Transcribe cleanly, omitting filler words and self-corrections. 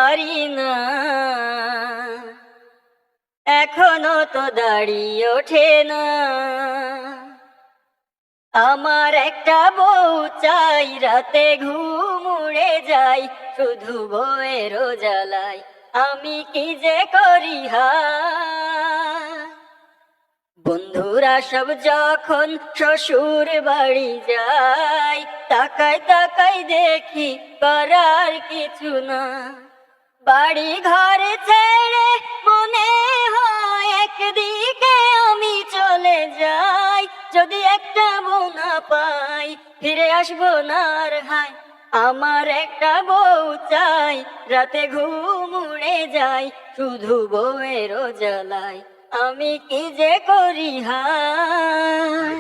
পারি না, এখনো তো দাঁড়িয়ে ওঠে না। আমার একটা বউ চাই, রাতে ঘুম উড়ে যায় শুধু বউয়ের জ্বালায়, আমি কি যে করি হায়। বন্ধুরা সব যখন শ্বশুর বাড়ি যায়, তাকাই তাকাই দেখি করার কিছু না। বাড়ি ঘর ছেড়ে মনে হয় একদিকে আমি চলে যাই, যদি একটা বউ না পাই ফিরে আসবো না আর হায়। আমার একটা বউ চাই, রাতে ঘুম উড়ে যায় শুধু বউয়ের জ্বালায়, আমি কি যে করি হায়।